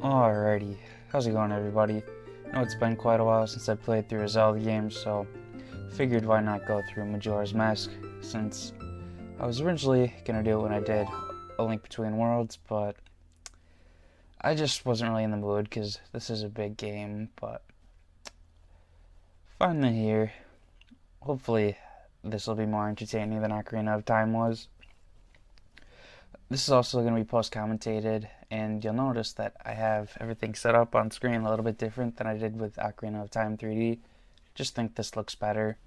Alrighty, how's it going, everybody? I know it's been quite a while since I played through a Zelda game, so figured why not go through Majora's Mask, since I was originally gonna do it when I did A Link Between Worlds, but I just wasn't really in the mood because this is a big game. But finally here, hopefully this will be more entertaining than Ocarina of Time was. This is also going to be post-commentated, and you'll notice that I have everything set up on screen a little bit different than I did with Ocarina of Time 3D. Just think this looks better.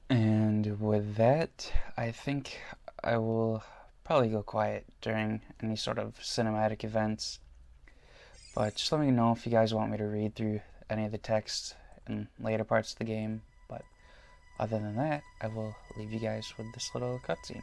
And with that, I think I will probably go quiet during any sort of cinematic events. But just let me know if you guys want me to read through any of the text in later parts of the game. But other than that, I will leave you guys with this little cutscene.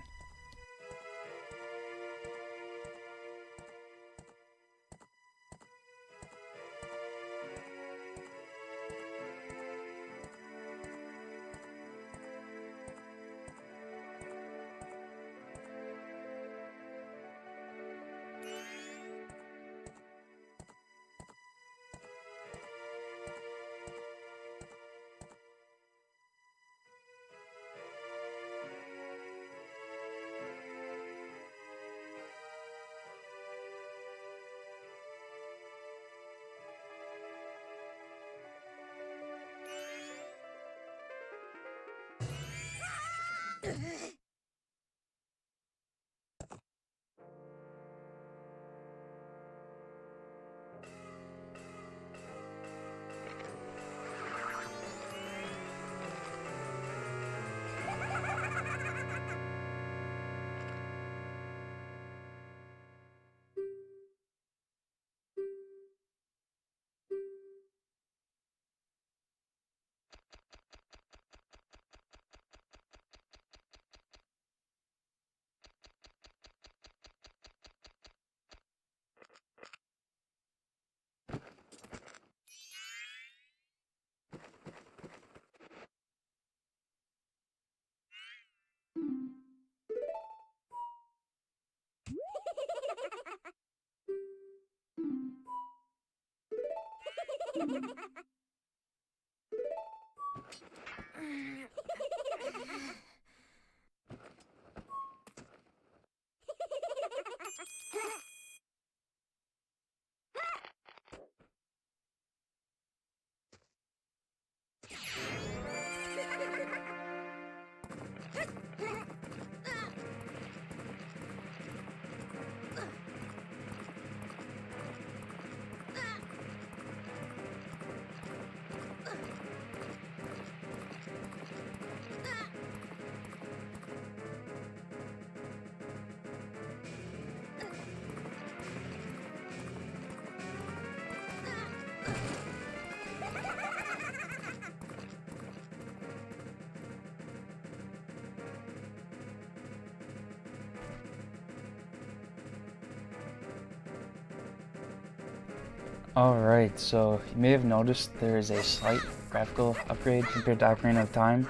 Alright, so you may have noticed there is a slight graphical upgrade compared to Ocarina of Time.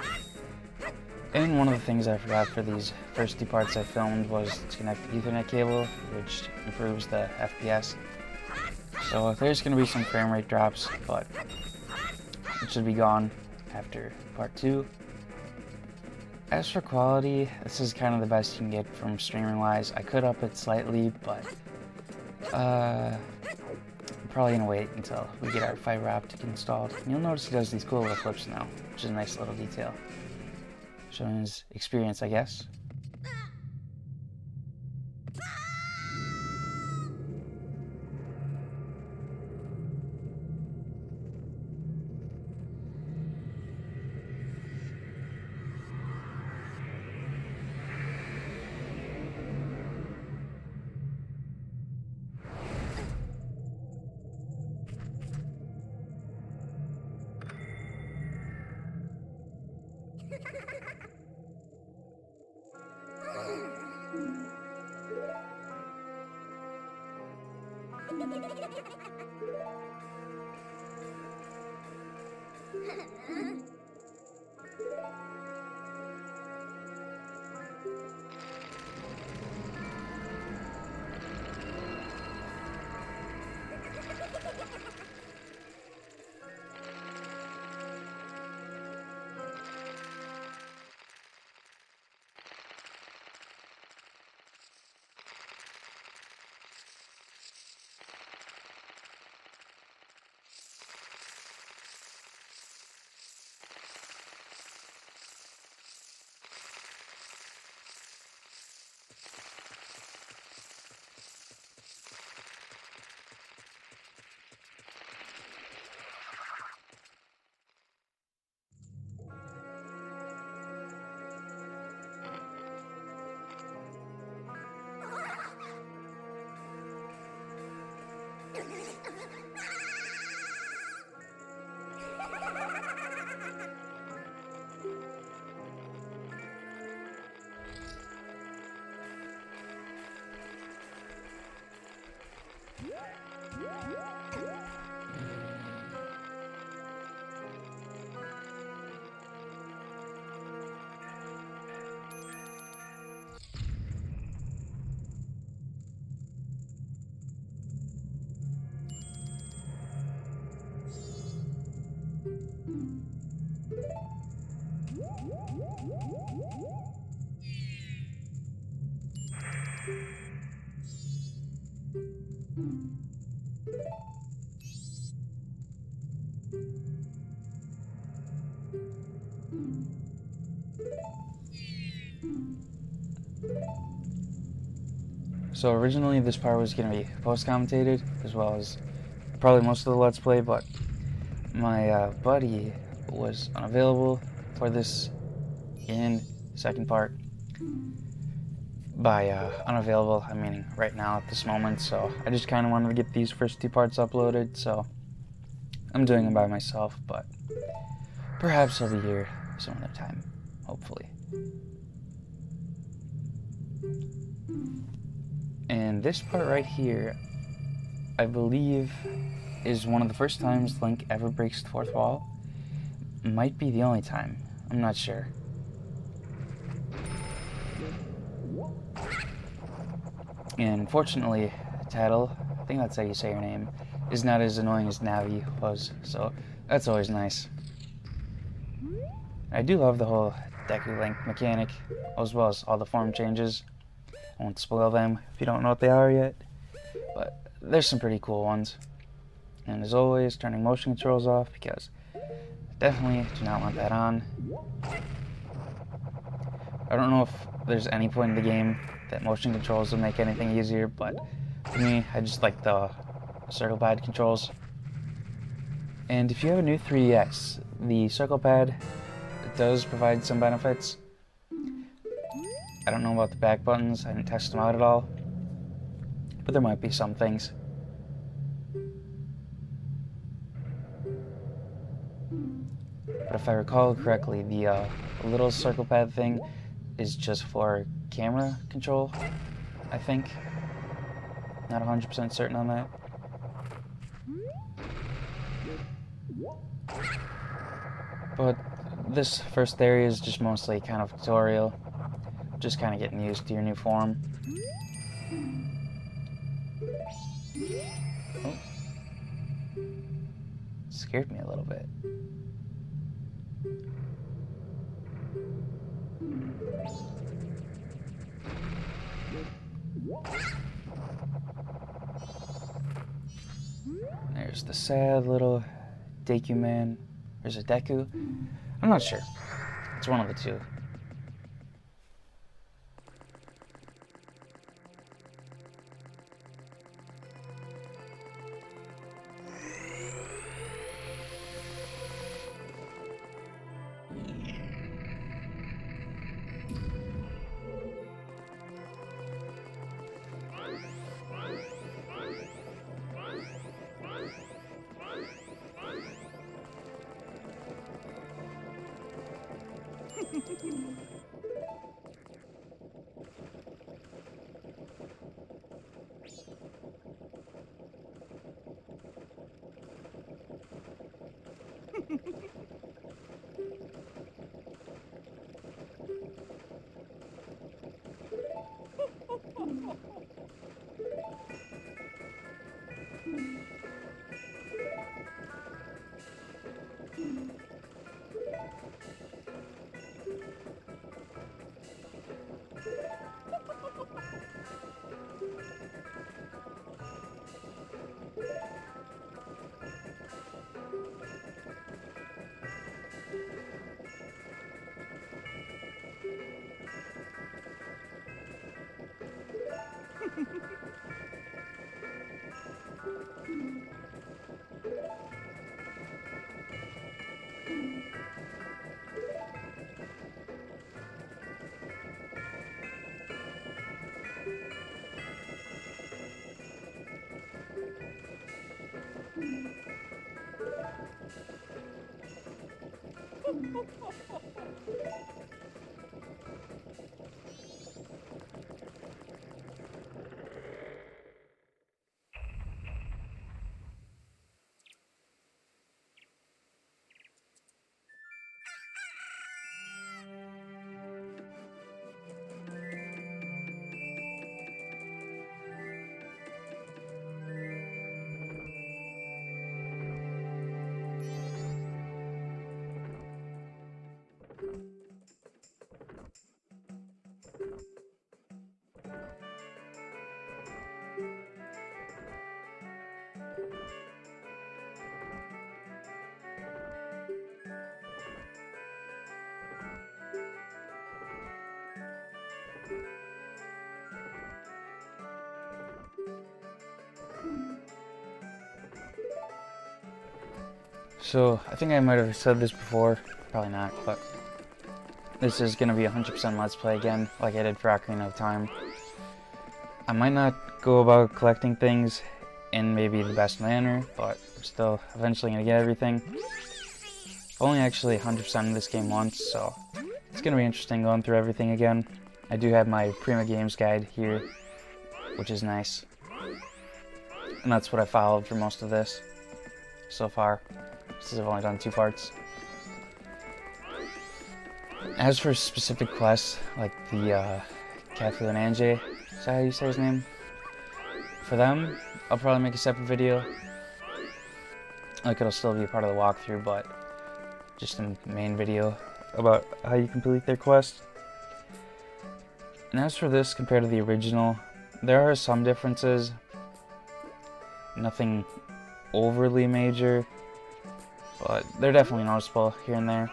And one of the things I forgot for these first two parts I filmed was to connect the Ethernet cable, which improves the FPS. So there's going to be some frame rate drops, but it should be gone after part 2. As for quality, this is kind of the best you can get from streaming wise. I could up it slightly, but I'm probably going to wait until we get our fiber optic installed. And you'll notice he does these cool little flips now, which is a nice little detail. Showing his experience, I guess. So originally this part was going to be post-commentated, as well as probably most of the Let's Play, but my buddy was unavailable for this in second part. By unavailable, I'm meaning right now at this moment, so I just kind of wanted to get these first two parts uploaded, so I'm doing them by myself, but perhaps I'll be here some other time, hopefully. And this part right here, I believe, is one of the first times Link ever breaks the fourth wall. Might be the only time. I'm not sure. And fortunately, Tattle, I think that's how you say her name, is not as annoying as Navi was, so that's always nice. I do love the whole Deku Link mechanic, as well as all the form changes. I won't spoil them if you don't know what they are yet, but there's some pretty cool ones. And as always, turning motion controls off, because definitely do not want that on. I don't know if there's any point in the game that motion controls will make anything easier, but for me, I just like the circle pad controls. And if you have a new 3DS, the circle pad does provide some benefits. I don't know about the back buttons, I didn't test them out at all, but there might be some things. But if I recall correctly, the little circle pad thing is just for camera control, I think. Not 100% certain on that. But this first area is just mostly kind of tutorial, just kind of getting used to your new form. Oh. Scared me a little bit. There's the sad little Deku man. There's a Deku. I'm not sure. It's one of the two. So, I think I might have said this before, probably not, but this is going to be 100% Let's Play again, like I did for Ocarina of Time. I might not go about collecting things in maybe the best manner, but I'm still eventually going to get everything. I've only actually 100% of this game once, so it's going to be interesting going through everything again. I do have my Prima Games guide here, which is nice. And that's what I followed for most of this so far, since I've only done 2 parts. As for specific quests, like the Cafu and Anjay, is that how you say his name? For them, I'll probably make a separate video. Like, it'll still be a part of the walkthrough, but just a main video about how you complete their quest. And as for this, compared to the original, there are some differences. Nothing overly major, but they're definitely noticeable here and there.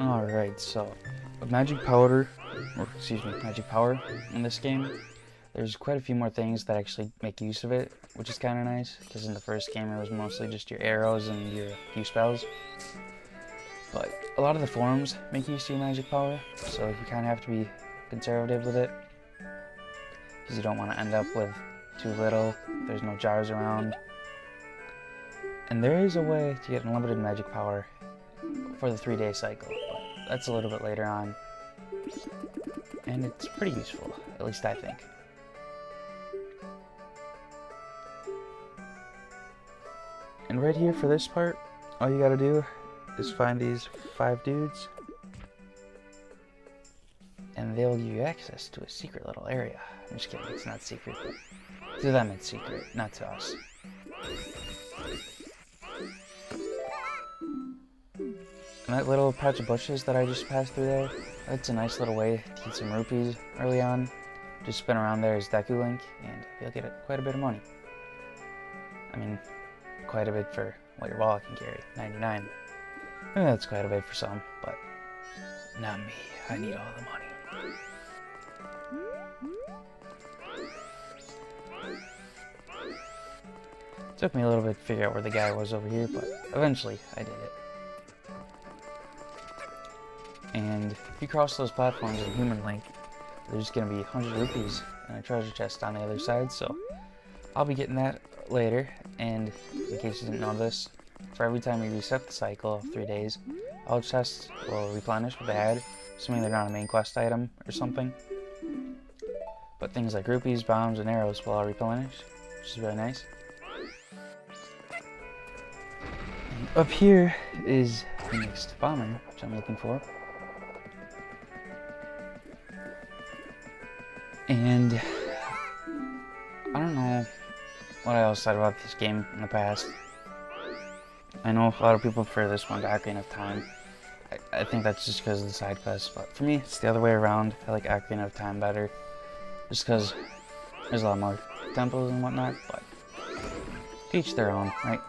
Alright, so magic power in this game, there's quite a few more things that actually make use of it, which is kind of nice, because in the first game it was mostly just your arrows and your few spells. But a lot of the forms make use of your magic power, so you kind of have to be conservative with it, because you don't want to end up with too little if there's no jars around. And there is a way to get unlimited magic power for the 3-day cycle, but that's a little bit later on. And it's pretty useful, at least I think. And right here for this part, all you gotta do is find these 5 dudes, and they'll give you access to a secret little area. I'm just kidding, it's not secret, but to them it's secret, not to us. And that little patch of bushes that I just passed through there, that's a nice little way to get some rupees early on. Just spin around there as Deku Link, and you'll get quite a bit of money. I mean, quite a bit for what your wallet can carry, 99. That's quite a bit for some, but not me. I need all the money. It took me a little bit to figure out where the guy was over here, but eventually I did it. And if you cross those platforms in Human Link, there's going to be 100 rupees and a treasure chest on the other side, so I'll be getting that later. And in case you didn't know this, for every time you reset the cycle of 3 days, all chests will replenish what they had, assuming they're not a main quest item or something. But things like rupees, bombs, and arrows will all replenish, which is really nice. And up here is the next bomber, which I'm looking for. And I don't know what else said about this game in the past. I know a lot of people prefer this one to Ocarina of Time. I think that's just because of the side quests, but for me it's the other way around. I like Ocarina of Time better, just because there's a lot more temples and whatnot, but to each their own, right?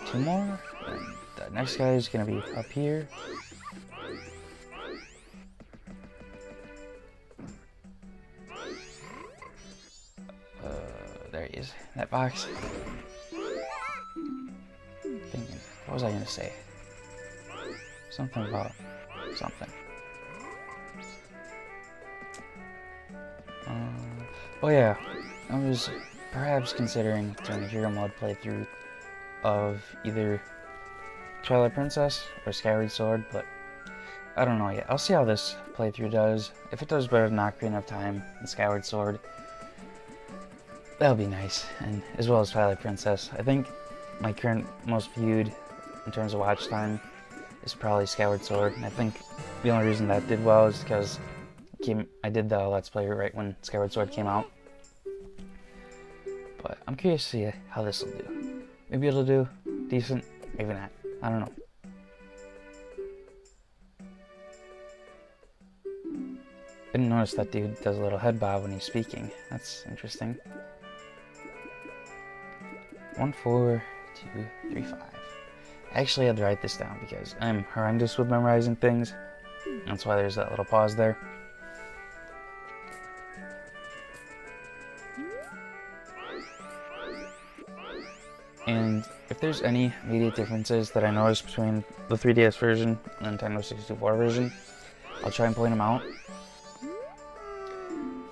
2 more, and the next guy is going to be up here. There he is, that box. Thinking, what was I gonna say? Something about something. Oh yeah, I was perhaps considering doing a hero mode playthrough of either Twilight Princess or Skyward Sword, but I don't know yet. I'll see how this playthrough does. If it does better than Ocarina of Time and Skyward Sword, that'll be nice, and as well as Twilight Princess. I think my current most viewed in terms of watch time is probably Skyward Sword, and I think the only reason that did well is because I did the Let's Play right when Skyward Sword came out. But I'm curious to see how this will do. Maybe it'll do decent, maybe not. I don't know. I didn't notice that dude does a little head bob when he's speaking. That's interesting. 1, 4, 2, 3, 5. I actually had to write this down because I'm horrendous with memorizing things. That's why there's that little pause there. And if there's any immediate differences that I noticed between the 3DS version and the Nintendo 64 version, I'll try and point them out.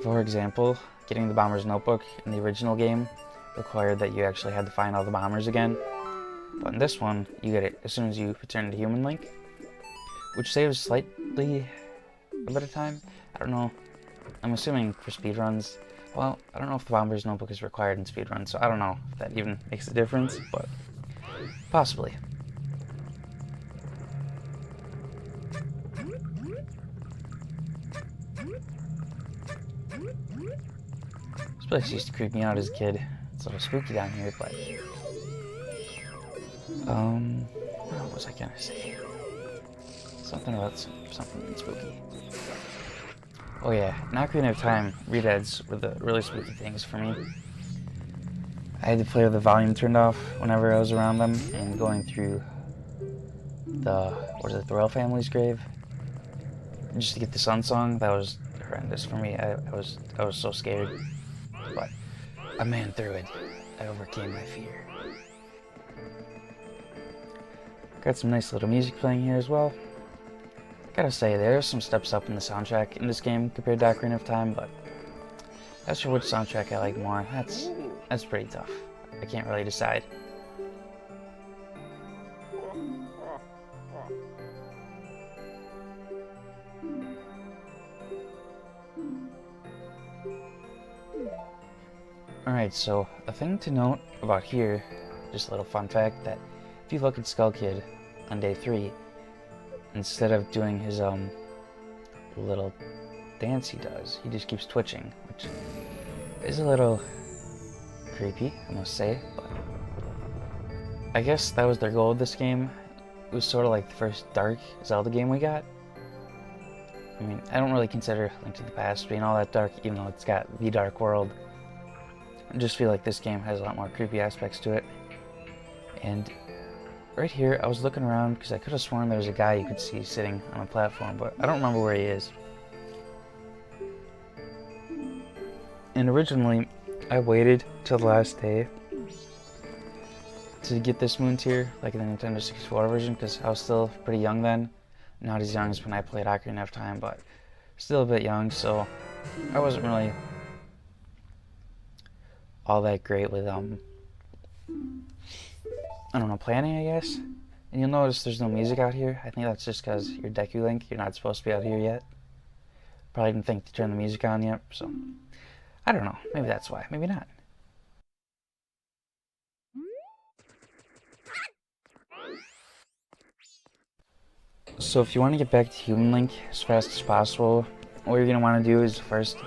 For example, getting the Bomber's Notebook in the original game required that you actually had to find all the bombers again. But in this one, you get it as soon as you return to Human Link, which saves slightly a bit of time. I don't know. I'm assuming for speedruns. Well, I don't know if the Bomber's Notebook is required in speedruns, so I don't know if that even makes a difference, but possibly. This place used to creep me out as a kid. It's a little spooky down here, but what was I gonna say? Something about something spooky. Oh yeah, in Ocarina of Time, redeads were the really spooky things for me. I had to play with the volume turned off whenever I was around them, and going through the what is it, the royal family's grave, just to get the Sun Song. That was horrendous for me. I was so scared, but I man through it. I overcame my fear. Got some nice little music playing here as well. Gotta say, there's some steps up in the soundtrack in this game compared to Ocarina of Time, but as for which soundtrack I like more, that's pretty tough. I can't really decide. Alright, so a thing to note about here, just a little fun fact, that if you look at Skull Kid on day 3, instead of doing his little dance he does, he just keeps twitching, which is a little creepy, I must say, but I guess that was their goal of this game. It was sort of like the first dark Zelda game we got. I mean, I don't really consider Link to the Past being all that dark, even though it's got the Dark World. I just feel like this game has a lot more creepy aspects to it. And right here, I was looking around because I could have sworn there was a guy you could see sitting on a platform, but I don't remember where he is. And originally, I waited till the last day to get this moon tier, like in the Nintendo 64 version, because I was still pretty young then. Not as young as when I played Ocarina of Time, but still a bit young, so I wasn't really all that great with, I don't know, planning, I guess. And you'll notice there's no music out here. I think that's just because you're Deku Link. You're not supposed to be out here yet. Probably didn't think to turn the music on yet, so I don't know. Maybe that's why. Maybe not. So if you want to get back to Human Link as fast as possible, what you're going to want to do is first,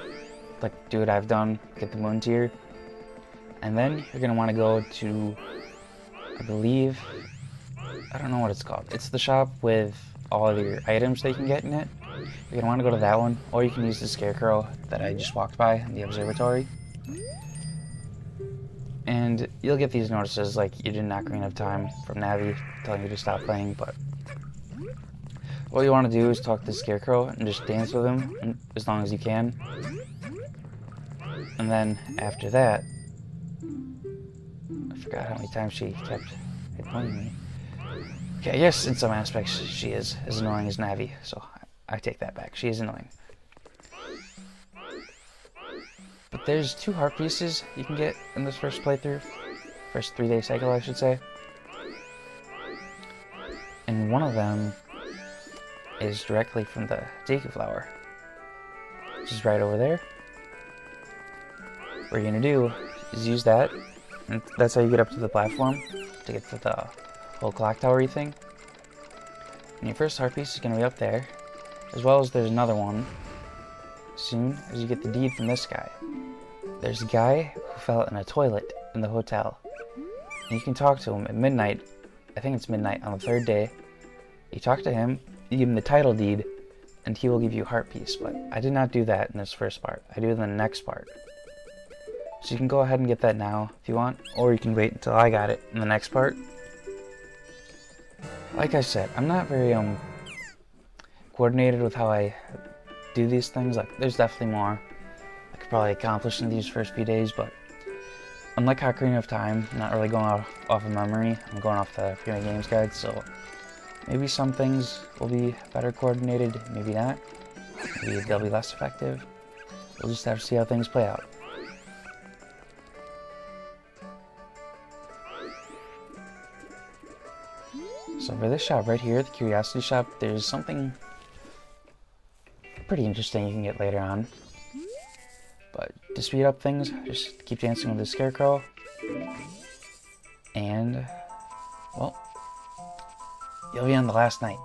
like, do what I've done, get the moon tier, and then you're going to want to go to, I believe, I don't know what it's called. It's the shop with all of your items that you can get in it. You're going to want to go to that one, or you can use the scarecrow that I just walked by in the observatory. And you'll get these notices like you did in Ocarina of Time from Navi telling you to stop playing, but what you want to do is talk to the Scarecrow and just dance with him as long as you can. And then after that, I forgot how many times she kept annoying me. Okay, I guess in some aspects she is as annoying as Navi, so I take that back. She is annoying. But there's 2 heart pieces you can get in this first playthrough. First 3-day cycle, I should say. And one of them is directly from the Deku flower, which is right over there. What you're gonna do is use that, and that's how you get up to the platform to get to the whole clock tower-y thing. And your first heart piece is gonna be up there, as well as there's another one as soon as you get the deed from this guy. There's a guy who fell in a toilet in the hotel, and you can talk to him at midnight. I think it's midnight on the 3rd day. You talk to him, you give him the title deed, and he will give you a heart piece, but I did not do that in this first part. I do it in the next part. So you can go ahead and get that now if you want, or you can wait until I got it in the next part. Like I said, I'm not very coordinated with how I do these things. Like, there's definitely more I could probably accomplish in these first few days, but unlike Ocarina of Time, I'm not really going off of memory. I'm going off the Ocarina Games Guide, so maybe some things will be better coordinated, maybe not. Maybe they'll be less effective. We'll just have to see how things play out. So for this shop right here, the Curiosity Shop, there's something pretty interesting you can get later on. But to speed up things, just keep dancing with the Scarecrow. And, well, you'll be on the last night.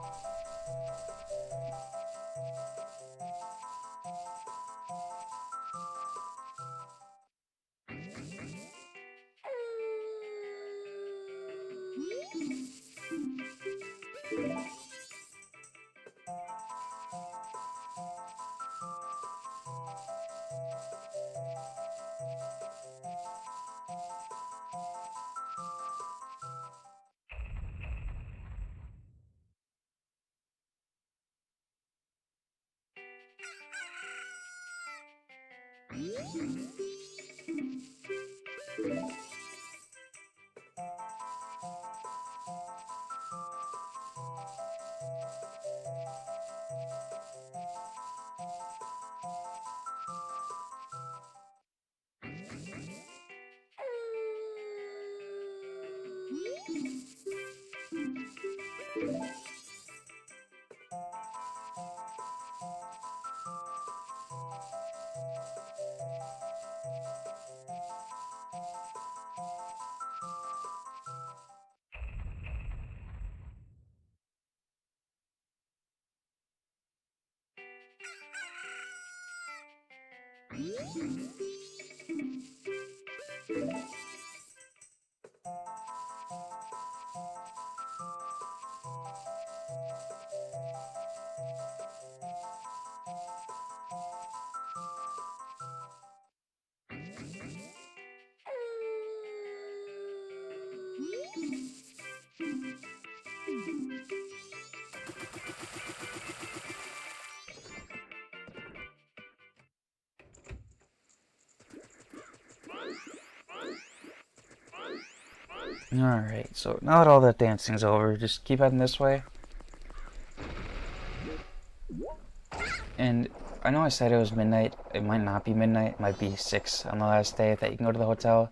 Alright, so now that all that dancing's over, just keep heading this way. And I know I said it was midnight. It might not be midnight. It might be 6 on the last day that you can go to the hotel.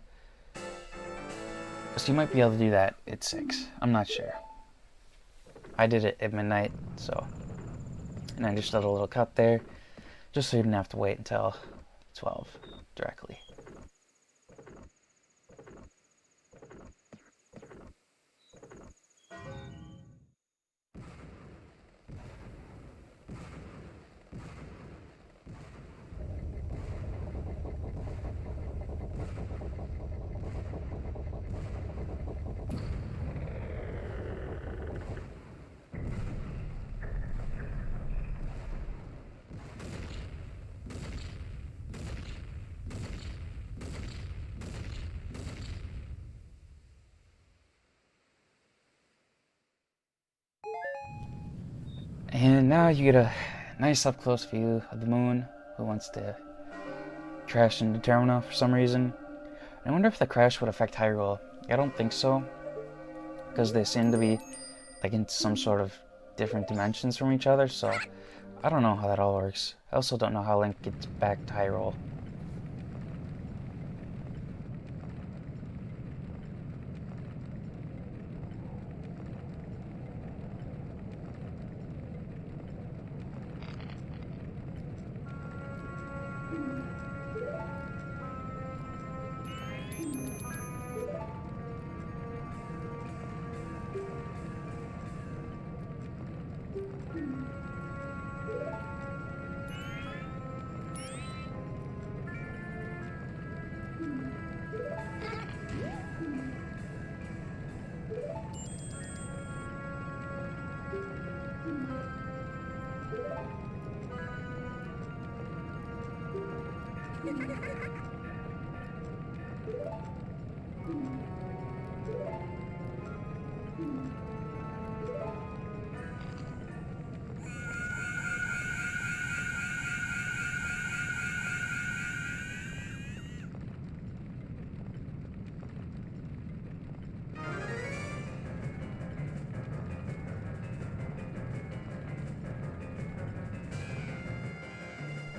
So you might be able to do that at 6. I'm not sure. I did it at midnight, so... And I just did a little cut there, just so you didn't have to wait until 12 directly. And now you get a nice up-close view of the moon, who wants to crash into Termina for some reason. I wonder if the crash would affect Hyrule. I don't think so, because they seem to be like in some sort of different dimensions from each other, so I don't know how that all works. I also don't know how Link gets back to Hyrule.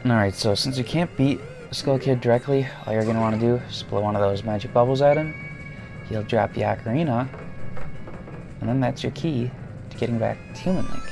Alright, so since you can't beat Skull Kid directly, all you're going to want to do is blow one of those magic bubbles at him. He'll drop the Ocarina, and then that's your key to getting back to Human Link.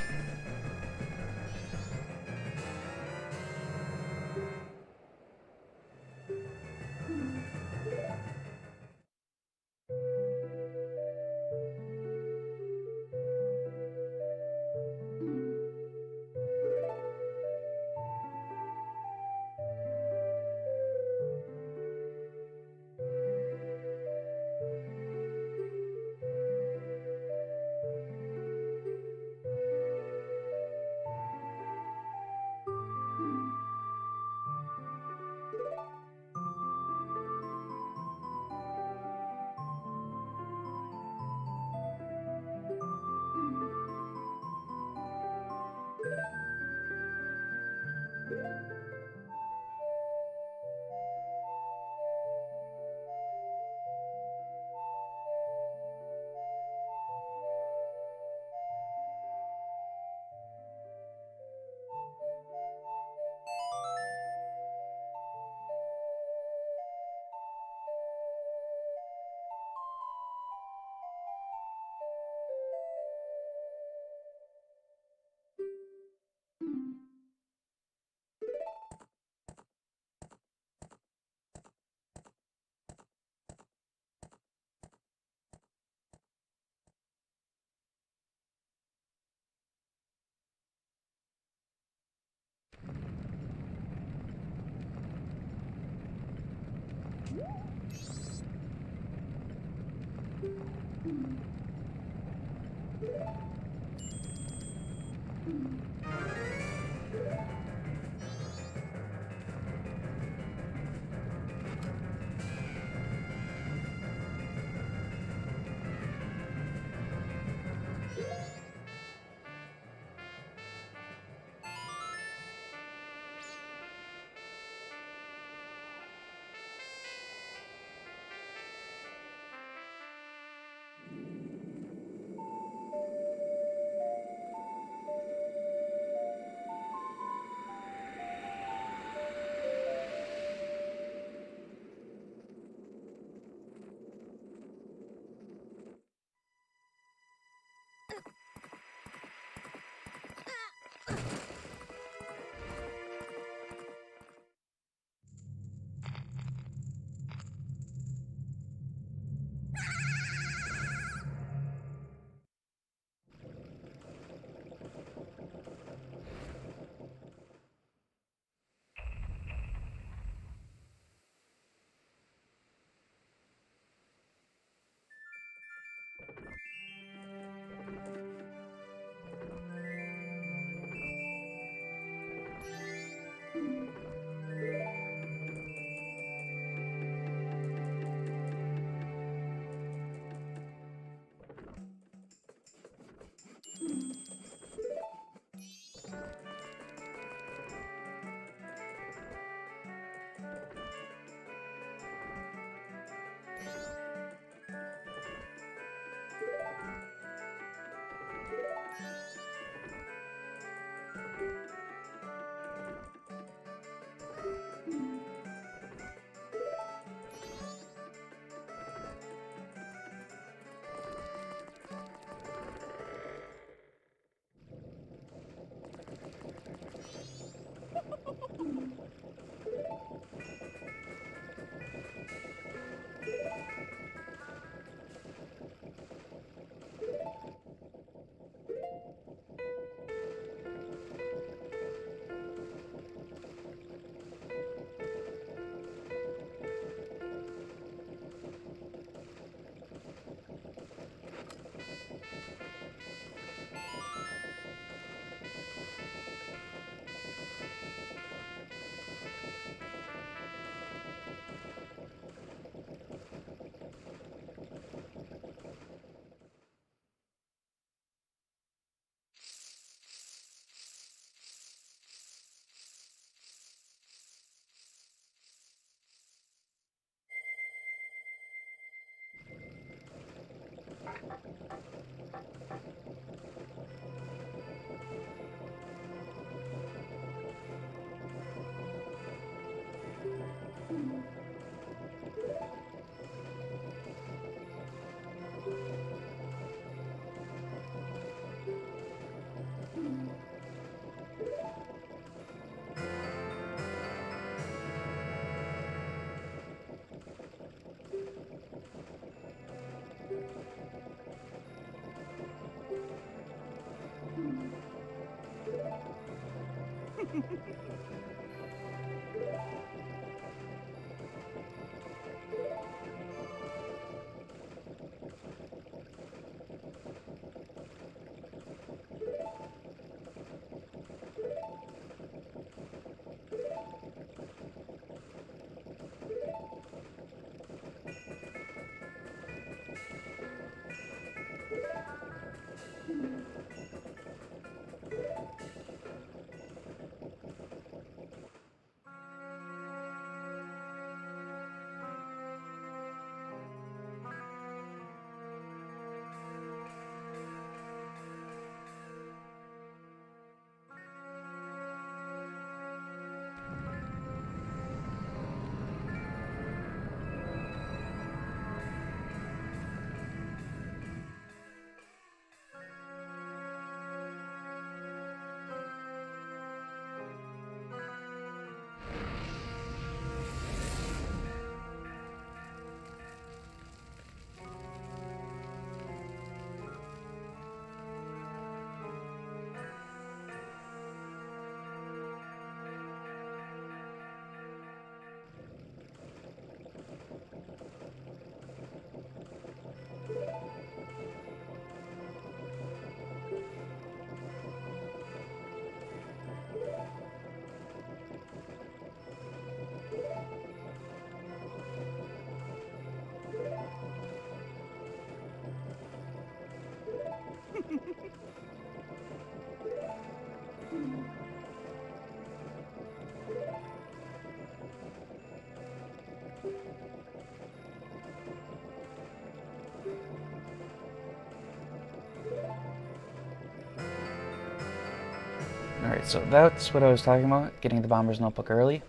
Alright, so that's what I was talking about, getting the Bomber's Notebook early.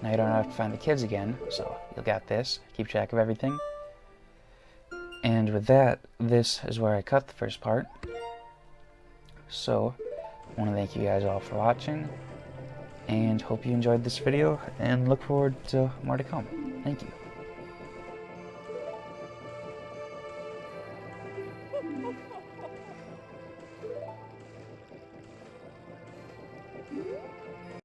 Now you don't have to find the kids again, so you'll got this. Keep track of everything. And with that, this is where I cut the first part. So, I want to thank you guys all for watching, and hope you enjoyed this video, and look forward to more to come. Thank you.